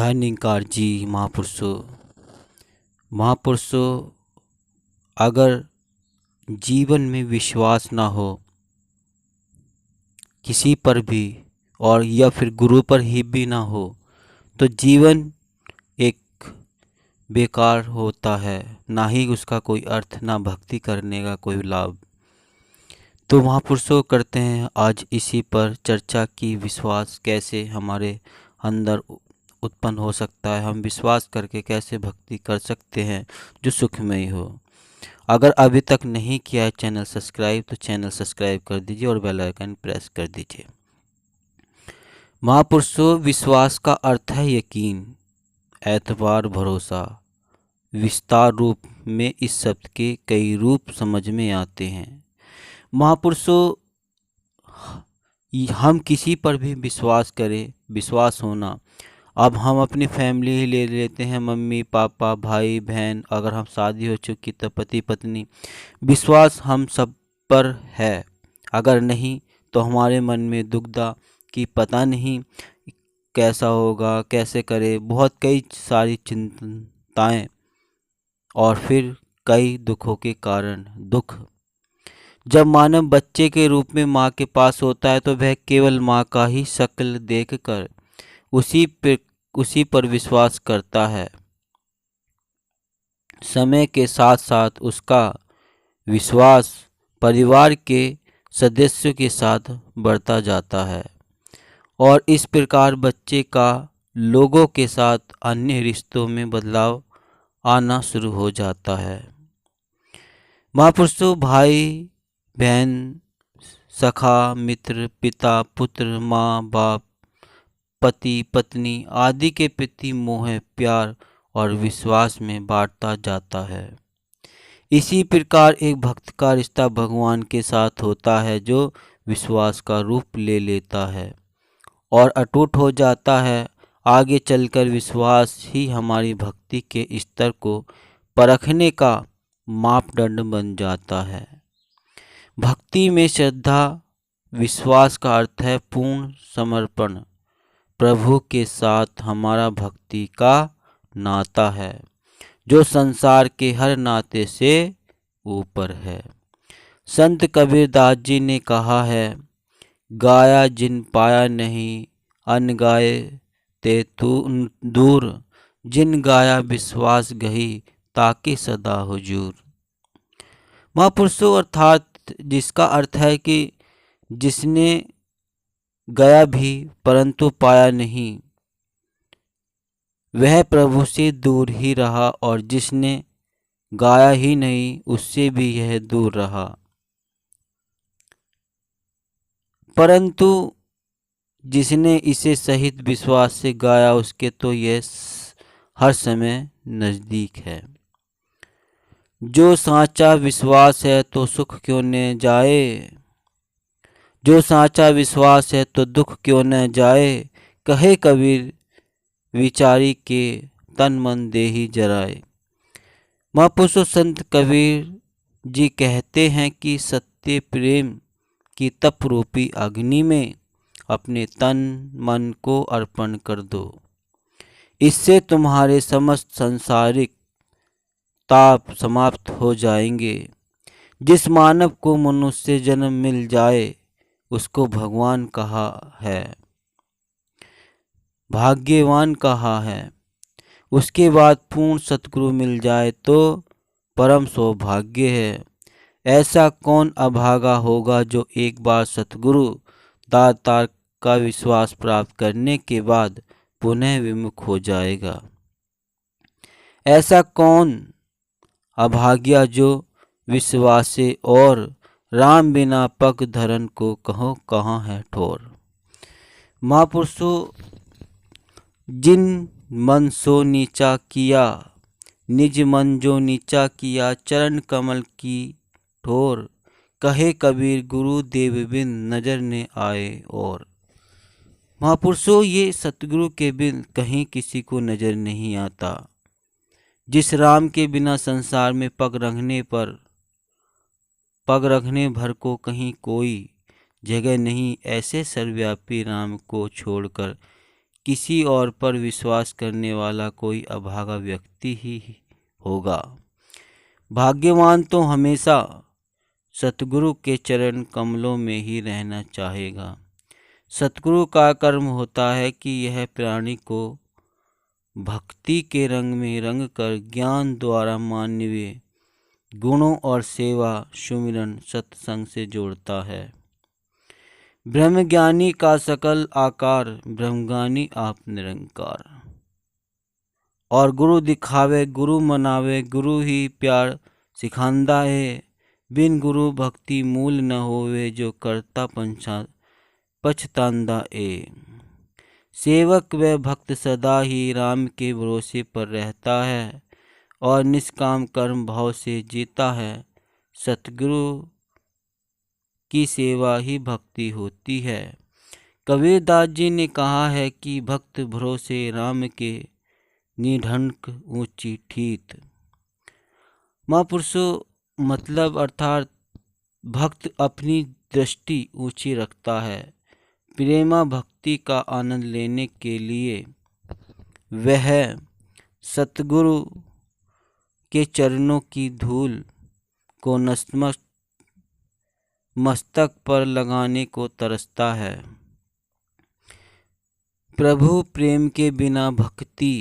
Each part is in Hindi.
घनिकार जी महापुरुषों अगर जीवन में विश्वास ना हो किसी पर भी और या फिर गुरु पर ही भी ना हो तो जीवन एक बेकार होता है, ना ही उसका कोई अर्थ, ना भक्ति करने का कोई लाभ। तो महापुरुषों करते हैं आज इसी पर चर्चा की विश्वास कैसे हमारे अंदर उत्पन्न हो सकता है, हम विश्वास करके कैसे भक्ति कर सकते हैं जो सुखमयी हो। अगर अभी तक नहीं किया है चैनल सब्सक्राइब तो चैनल सब्सक्राइब कर दीजिए और बेल आइकन प्रेस कर दीजिए। महापुरुषों विश्वास का अर्थ है यकीन, एतबार, भरोसा। विस्तार रूप में इस शब्द के कई रूप समझ में आते हैं। महापुरुषों हम किसी पर भी विश्वास करें, विश्वास होना, अब हम अपनी फैमिली ही ले लेते हैं, मम्मी पापा भाई बहन, अगर हम शादी हो चुकी तो पति पत्नी, विश्वास हम सब पर है। अगर नहीं तो हमारे मन में दुविधा कि पता नहीं कैसा होगा, कैसे करे, बहुत कई सारी चिंताएं और फिर कई दुखों के कारण दुख। जब मानव बच्चे के रूप में माँ के पास होता है तो वह केवल माँ का ही शक्ल देखकर उसी पर विश्वास करता है। समय के साथ साथ उसका विश्वास परिवार के सदस्यों के साथ बढ़ता जाता है और इस प्रकार बच्चे का लोगों के साथ अन्य रिश्तों में बदलाव आना शुरू हो जाता है। महापुरुषों भाई बहन, सखा, मित्र, पिता, पुत्र, माँ बाप, पति पत्नी आदि के प्रति मोह, प्यार और विश्वास में बांटता जाता है। इसी प्रकार एक भक्त का रिश्ता भगवान के साथ होता है जो विश्वास का रूप ले लेता है और अटूट हो जाता है। आगे चलकर विश्वास ही हमारी भक्ति के स्तर को परखने का मापदंड बन जाता है। भक्ति में श्रद्धा विश्वास का अर्थ है पूर्ण समर्पण। प्रभु के साथ हमारा भक्ति का नाता है जो संसार के हर नाते से ऊपर है। संत कबीरदास जी ने कहा है, गाया जिन पाया नहीं, अन गाए ते तू दूर, जिन गाया विश्वास गही, ताकि सदा हुजूर। महापुरुषों अर्थात जिसका अर्थ है कि जिसने गया भी परंतु पाया नहीं, वह प्रभु से दूर ही रहा, और जिसने गाया ही नहीं उससे भी यह दूर रहा। परंतु जिसने इसे सहित विश्वास से गाया उसके तो यह हर समय नजदीक है। जो साचा विश्वास है तो सुख क्यों न जाए, जो साचा विश्वास है तो दुख क्यों न जाए, कहे कबीर विचारी के तन मन देहि जराए। महापुरुषों संत कबीर जी कहते हैं कि सत्य प्रेम की तप रूपी अग्नि में अपने तन मन को अर्पण कर दो, इससे तुम्हारे समस्त सांसारिक ताप समाप्त हो जाएंगे। जिस मानव को मनुष्य जन्म मिल जाए उसको भगवान कहा है, भाग्यवान कहा है। उसके बाद पूर्ण सतगुरु मिल जाए तो परम सौभाग्य है। ऐसा कौन अभागा होगा जो एक बार सतगुरु दातार का विश्वास प्राप्त करने के बाद पुनः विमुख हो जाएगा। ऐसा कौन अभाग्या जो विश्वासे और राम बिना पग धरन को कहो कहाँ है ठोर। महापुरुषों जिन मन सो नीचा किया, निज मन जो नीचा किया, चरण कमल की ठोर, कहे कबीर गुरु देव बिन नजर ने आए और। महापुरुषों ये सतगुरु के बिन कहीं किसी को नजर नहीं आता। जिस राम के बिना संसार में पग रखने भर को कहीं कोई जगह नहीं, ऐसे सर्वव्यापी राम को छोड़कर किसी और पर विश्वास करने वाला कोई अभागा व्यक्ति ही होगा। भाग्यवान तो हमेशा सतगुरु के चरण कमलों में ही रहना चाहेगा। सतगुरु का कर्म होता है कि यह प्राणी को भक्ति के रंग में रंग कर ज्ञान द्वारा मानवीय गुणों और सेवा सुमिरन सत्संग से जोड़ता है। ब्रह्मज्ञानी का सकल आकार, ब्रह्मज्ञानी आप निरंकार। और गुरु दिखावे गुरु मनावे, गुरु ही प्यार सिखांदा है। बिन गुरु भक्ति मूल न होवे, जो करता पछतांदा ए। सेवक व भक्त सदा ही राम के भरोसे पर रहता है और निष्काम कर्म भाव से जीता है। सतगुरु की सेवा ही भक्ति होती है। कबीरदास जी ने कहा है कि भक्त भरोसे राम के निढंक ऊंची ठीत। महापुरुषों मतलब अर्थात भक्त अपनी दृष्टि ऊंची रखता है। प्रेमा भक्ति का आनंद लेने के लिए वह सतगुरु के चरणों की धूल को मस्तक पर लगाने को तरसता है। प्रभु प्रेम के बिना भक्ति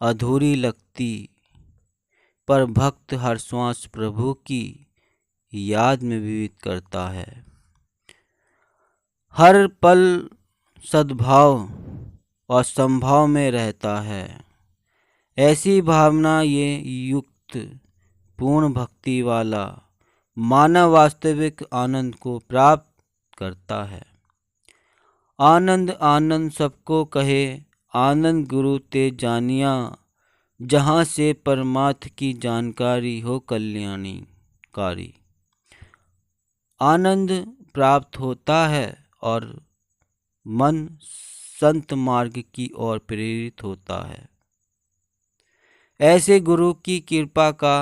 अधूरी लगती, पर भक्त हर श्वास प्रभु की याद में विविध करता है। हर पल सद्भाव और संभाव में रहता है। ऐसी भावना ये युक्त पूर्ण भक्ति वाला मानव वास्तविक आनंद को प्राप्त करता है। आनंद आनंद सबको कहे, आनंद गुरु ते जानिया, जहाँ से परमार्थ की जानकारी हो कल्याणकारी। आनंद प्राप्त होता है और मन संत मार्ग की ओर प्रेरित होता है। ऐसे गुरु की कृपा का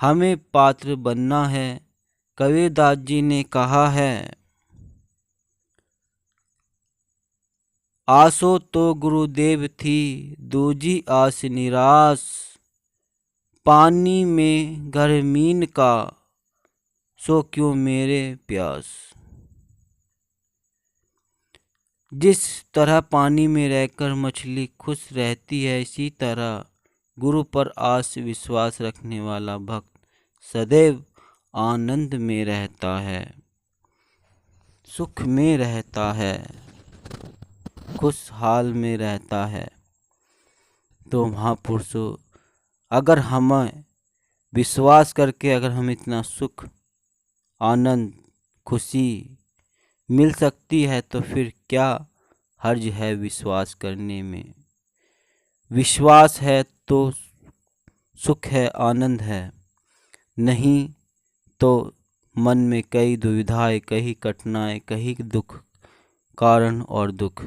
हमें पात्र बनना है। कबीरदास जी ने कहा है, आसो तो गुरुदेव थी, दूजी आस निराश, पानी में गरमीन का, सो क्यों मेरे प्यास। जिस तरह पानी में रहकर मछली खुश रहती है, इसी तरह गुरु पर आस विश्वास रखने वाला भक्त सदैव आनंद में रहता है, सुख में रहता है, खुशहाल में रहता है। तो महापुरुषों, अगर हमें विश्वास करके अगर हम इतना सुख आनंद खुशी मिल सकती है तो फिर क्या हर्ज है विश्वास करने में। विश्वास है तो सुख है, आनंद है, नहीं तो मन में कई दुविधाएं, कई कठिनाई, कई दुख कारण और दुख।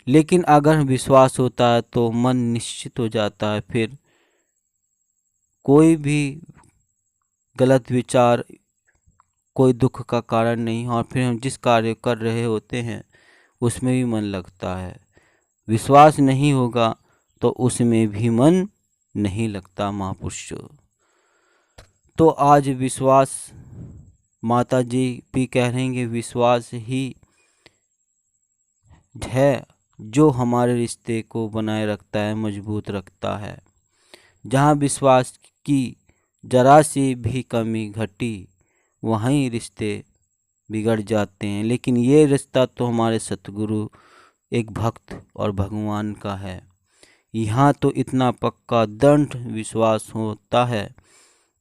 लेकिन अगर विश्वास होता है तो मन निश्चित हो जाता है। फिर कोई भी गलत विचार कोई दुख का कारण नहीं, और फिर हम जिस कार्य कर रहे होते हैं उसमें भी मन लगता है। विश्वास नहीं होगा तो उसमें भी मन नहीं लगता महापुरुषों। तो आज विश्वास, माता जी भी कह रहेंगे, विश्वास ही है जो हमारे रिश्ते को बनाए रखता है, मजबूत रखता है। जहाँ विश्वास की जरा सी भी कमी घटी वहीं रिश्ते बिगड़ जाते हैं। लेकिन ये रिश्ता तो हमारे सतगुरु एक भक्त और भगवान का है। यहाँ तो इतना पक्का दृढ़ विश्वास होता है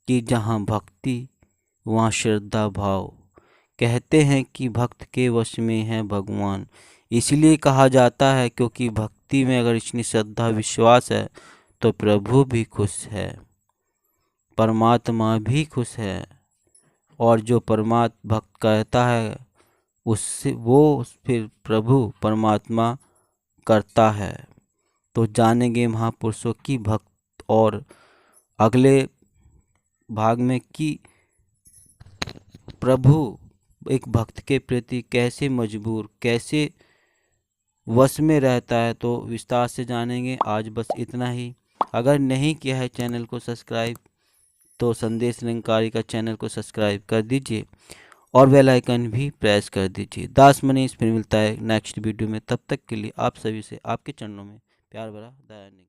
कि जहाँ भक्ति वहाँ श्रद्धा भाव। कहते हैं कि भक्त के वश में है भगवान, इसलिए कहा जाता है क्योंकि भक्ति में अगर इतनी श्रद्धा विश्वास है तो प्रभु भी खुश है, परमात्मा भी खुश है। और जो परमात्मा भक्त कहता है उससे वो फिर प्रभु परमात्मा करता है। तो जानेंगे महापुरुषों की भक्त और अगले भाग में कि प्रभु एक भक्त के प्रति कैसे मजबूर, कैसे वश में रहता है, तो विस्तार से जानेंगे। आज बस इतना ही। अगर नहीं किया है चैनल को सब्सक्राइब तो संदेश निरंकारी का चैनल को सब्सक्राइब कर दीजिए और बेल आइकन भी प्रेस कर दीजिए। दास मनीष फिर मिलता है नेक्स्ट वीडियो में। तब तक के लिए आप सभी से आपके चरणों में प्यार भरा दयानिधि।